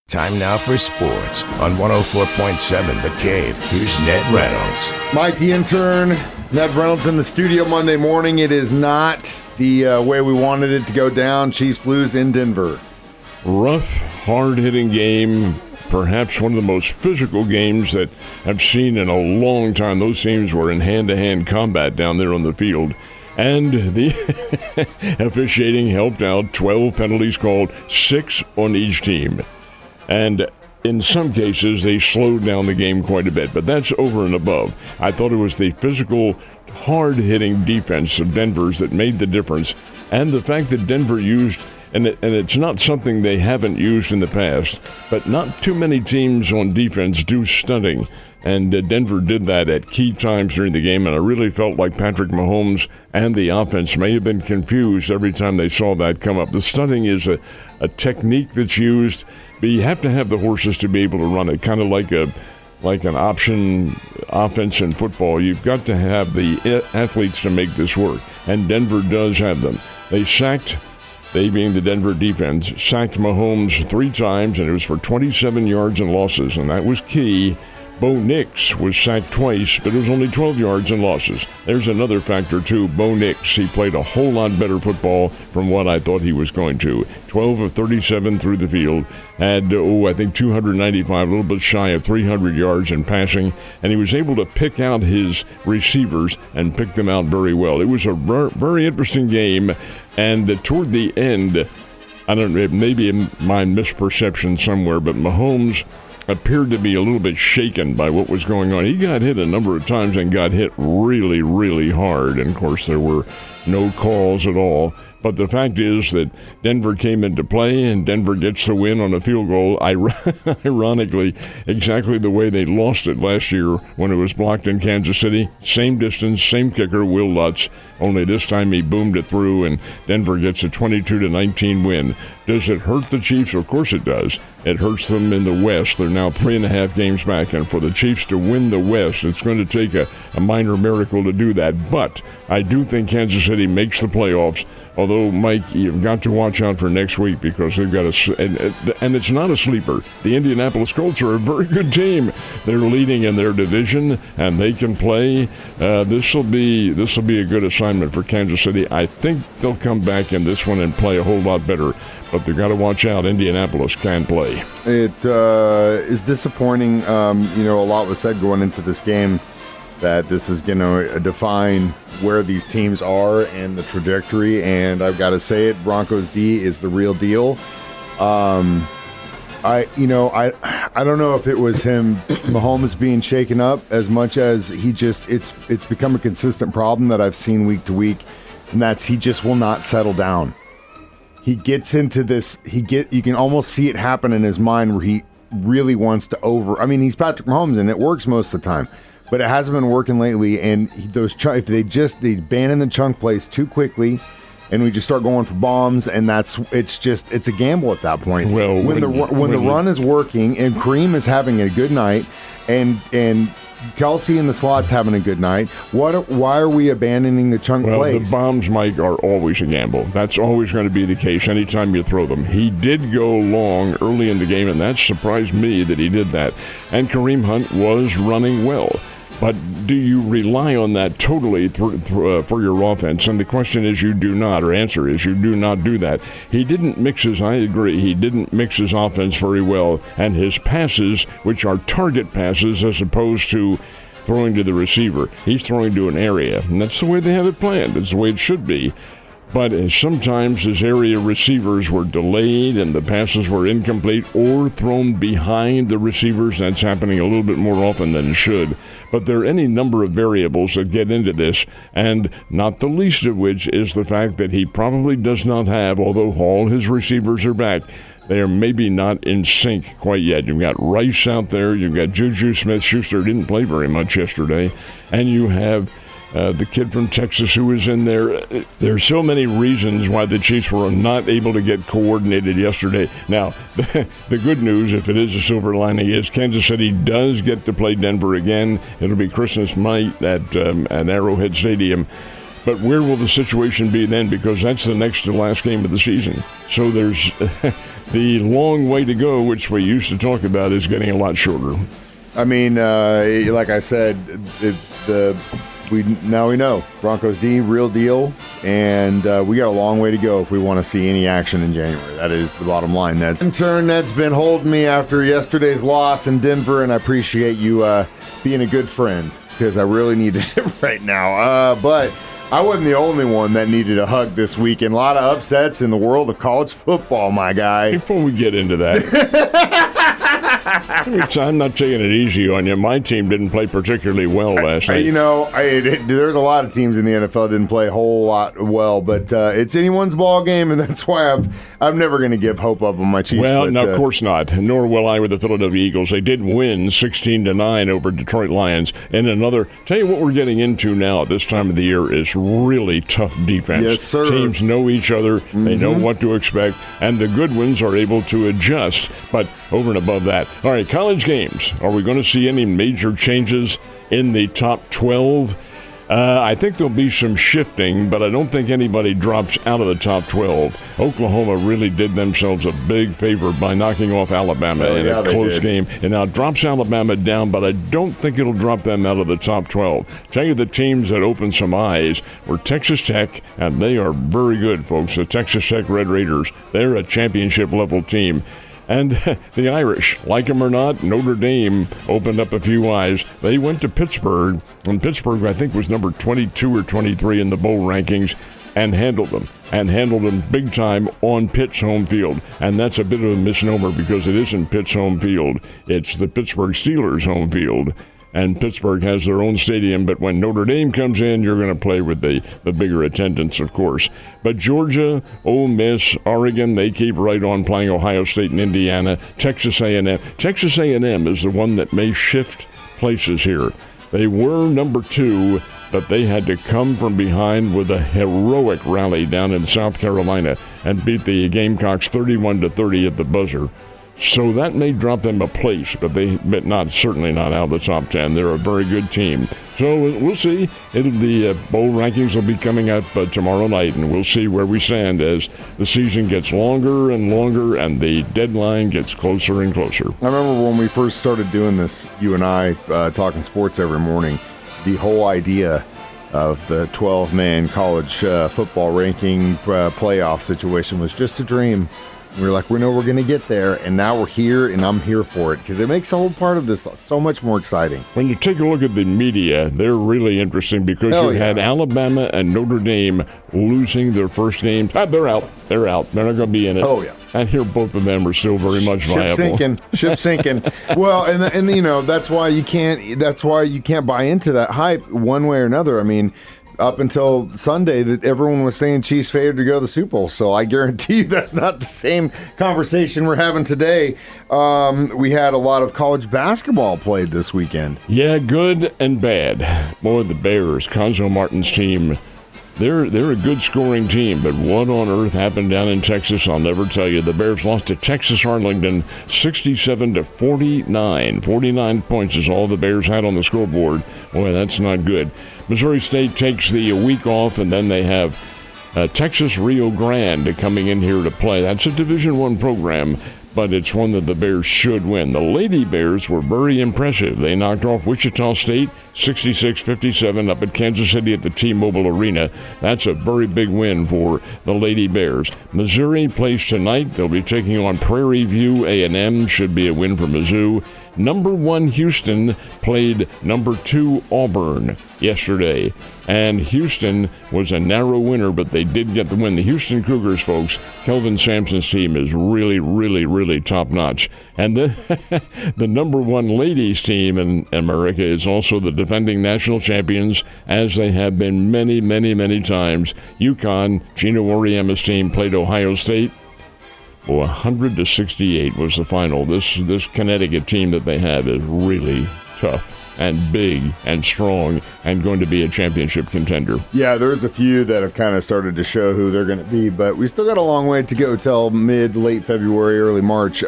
Time now for sports on 104.7 The Cave. Here's Ned Reynolds. Mike, the intern, Ned Reynolds in the studio Monday morning. It is not the way we wanted it to go down. Chiefs lose in Denver. Rough, hard-hitting game. Perhaps one of the most physical games that I've seen in a long time. Those teams were in hand-to-hand combat down there on the field. And the officiating helped out. 12 penalties called, 6 on each team. And in some cases, they slowed down the game quite a bit. But that's over and above. I thought it was the physical, hard-hitting defense of Denver's that made the difference. And the fact that Denver used, and it's not something they haven't used in the past, but not too many teams on defense do stunting. And Denver did that at key times during the game, and I really felt like Patrick Mahomes and the offense may have been confused every time they saw that come up. The stunting is a technique that's used, but you have to have the horses to be able to run it, kind of like an option offense in football. You've got to have the athletes to make this work, and Denver does have them. They being the Denver defense, sacked Mahomes 3 times, and it was for 27 yards and losses, and that was key. Bo Nix was sacked twice, but it was only 12 yards and losses. There's another factor, too. Bo Nix, he played a whole lot better football from what I thought he was going to. 12 of 37 through the field. Had, I think 295, a little bit shy of 300 yards in passing. And he was able to pick out his receivers and pick them out very well. It was a very interesting game. And toward the end, I don't know, maybe my misperception somewhere, but Mahomes appeared to be a little bit shaken by what was going on. He got hit a number of times and got hit really, really hard. And, of course, there were no calls at all. But the fact is that Denver came into play, and Denver gets the win on a field goal, ironically, exactly the way they lost it last year when it was blocked in Kansas City. Same distance, same kicker, Will Lutz, only this time he boomed it through, and Denver gets a 22-19 win. Does it hurt the Chiefs? Of course it does. It hurts them in the West. They're now 3.5 games back, and for the Chiefs to win the West, it's going to take a minor miracle to do that. But I do think Kansas City makes the playoffs. Although, Mike, you've got to watch out for next week because they've got and it's not a sleeper. The Indianapolis Colts are a very good team. They're leading in their division, and they can play. This will be a good assignment for Kansas City. I think they'll come back in this one and play a whole lot better. But they've got to watch out. Indianapolis can play. It is disappointing. A lot was said going into this game that this is going to define where these teams are and the trajectory. And I've got to say it, Broncos D is the real deal. I don't know if it was him, Mahomes being shaken up as much as it's become a consistent problem that I've seen week to week, and that's he just will not settle down. He gets into this, you can almost see it happen in his mind where he really wants to he's Patrick Mahomes and it works most of the time. But it hasn't been working lately, and if they abandon the chunk plays too quickly, and we just start going for bombs, and it's a gamble at that point. Well, when the run is working, and Kareem is having a good night, and Kelsey in the slot's having a good night, why are we abandoning the chunk plays? The bombs, Mike, are always a gamble. That's always going to be the case anytime you throw them. He did go long early in the game, and that surprised me that he did that. And Kareem Hunt was running well. But do you rely on that totally for your offense? And the question is you do not, or answer is you do not do that. He didn't mix his offense very well. And his passes, which are target passes as opposed to throwing to the receiver, he's throwing to an area. And that's the way they have it planned. It's the way it should be. But sometimes his area receivers were delayed and the passes were incomplete or thrown behind the receivers. That's happening a little bit more often than it should. But there are any number of variables that get into this, and not the least of which is the fact that he probably does not have, although all his receivers are back, they are maybe not in sync quite yet. You've got Rice out there. You've got Juju Smith-Schuster, didn't play very much yesterday. And you have the kid from Texas who was in there. There are so many reasons why the Chiefs were not able to get coordinated yesterday. Now, the good news, if it is a silver lining, is Kansas City does get to play Denver again. It'll be Christmas night at Arrowhead Stadium. But where will the situation be then? Because that's the next to last game of the season. So there's the long way to go, which we used to talk about, is getting a lot shorter. I mean, like I said, we know Broncos D, real deal, and we got a long way to go if we want to see any action in January. That is the bottom line. In turn, Ned's been holding me after yesterday's loss in Denver, and I appreciate you being a good friend because I really needed it right now. But I wasn't the only one that needed a hug this weekend. A lot of upsets in the world of college football, my guy. Before we get into that, I'm not taking it easy on you. My team didn't play particularly well last night. There's a lot of teams in the NFL didn't play a whole lot well, but it's anyone's ball game, and that's why I'm never going to give hope up on my Chiefs. Well, no, of course not. Nor will I with the Philadelphia Eagles. They did win 16-9 over Detroit Lions. And tell you what we're getting into now at this time of the year is really tough defense. Yes, sir. Teams know each other. Mm-hmm. They know what to expect, and the good ones are able to adjust. But over and above that, all right, college games. Are we going to see any major changes in the top 12? I think there'll be some shifting, but I don't think anybody drops out of the top 12. Oklahoma really did themselves a big favor by knocking off Alabama in a close game. And now it drops Alabama down, but I don't think it'll drop them out of the top 12. Tell you the teams that opened some eyes were Texas Tech, and they are very good, folks. The Texas Tech Red Raiders, they're a championship-level team. And the Irish, like them or not, Notre Dame opened up a few eyes. They went to Pittsburgh, and Pittsburgh, I think, was number 22 or 23 in the bowl rankings, and handled them big time on Pitt's home field. And that's a bit of a misnomer because it isn't Pitt's home field. It's the Pittsburgh Steelers' home field. And Pittsburgh has their own stadium, but when Notre Dame comes in, you're going to play with the bigger attendance, of course. But Georgia, Ole Miss, Oregon, they keep right on playing Ohio State and Indiana. Texas A&M. Texas A&M is the one that may shift places here. They were number 2, but they had to come from behind with a heroic rally down in South Carolina and beat the Gamecocks 31-30 at the buzzer. So that may drop them a place, but certainly not out of the top 10. They're a very good team. So we'll see. The bowl rankings will be coming up tomorrow night, and we'll see where we stand as the season gets longer and longer and the deadline gets closer and closer. I remember when we first started doing this, you and I talking sports every morning, the whole idea of the 12-man college football ranking playoff situation was just a dream. We were like, we know we're going to get there, and now we're here, and I'm here for it because it makes the whole part of this so much more exciting. When you take a look at the media, they're really interesting because had Alabama and Notre Dame losing their first games. They're out. They're not going to be in it. Oh, yeah. And here both of them are still very much viable. Ship sinking. Well, and that's why you can't buy into that hype one way or another. I mean, up until Sunday that everyone was saying Chiefs favored to go to the Super Bowl. So I guarantee you that's not the same conversation we're having today. We had a lot of college basketball played this weekend. Yeah, good and bad. Boy, the Bears, Conzo Martin's team, they're a good scoring team, but what on earth happened down in Texas, I'll never tell you. The Bears lost to Texas Arlington 67-49. 49 points is all the Bears had on the scoreboard. Boy, that's not good. Missouri State takes the week off, and then they have Texas Rio Grande coming in here to play. That's a Division I program, but it's one that the Bears should win. The Lady Bears were very impressive. They knocked off Wichita State 66-57 up at Kansas City at the T-Mobile Arena. That's a very big win for the Lady Bears. Missouri plays tonight. They'll be taking on Prairie View A&M. Should be a win for Mizzou. Number 1 Houston played number 2 Auburn yesterday. And Houston was a narrow winner, but they did get the win. The Houston Cougars, folks, Kelvin Sampson's team is really, really, really top-notch. And the number 1 ladies team in America is also the defending national champions, as they have been many, many, many times. UConn, Gina Auriemma's team, played Ohio State. 100-68 was the final. This Connecticut team that they have is really tough and big and strong and going to be a championship contender. Yeah, there's a few that have kind of started to show who they're going to be, but we still got a long way to go till late February, early March.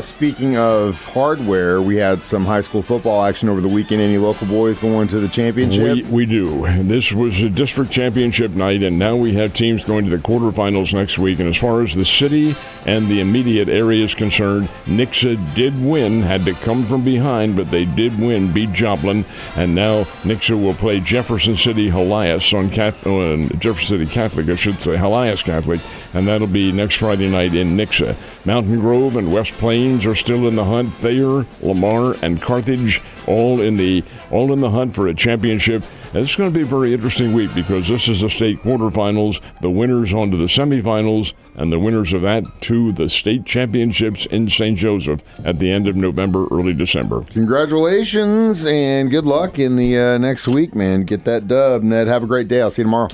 Speaking of hardware, we had some high school football action over the weekend. Any local boys going to the championship? We do. This was a district championship night, and now we have teams going to the quarterfinals next week. And as far as the city and the immediate area is concerned, Nixa did win, had to come from behind, but they did win, beat Joplin. And now Nixa will play Jefferson City Helias on Jefferson City Catholic, I should say, Helias Catholic, and that'll be next Friday night in Nixa. Mountain Grove and West Plains are still in the hunt. Thayer, Lamar, and Carthage all in the hunt for a championship. And it's going to be a very interesting week because this is the state quarterfinals, the winners on to the semifinals, and the winners of that to the state championships in St. Joseph at the end of November, early December. Congratulations and good luck in the next week, man. Get that dub. Ned, have a great day. I'll see you tomorrow.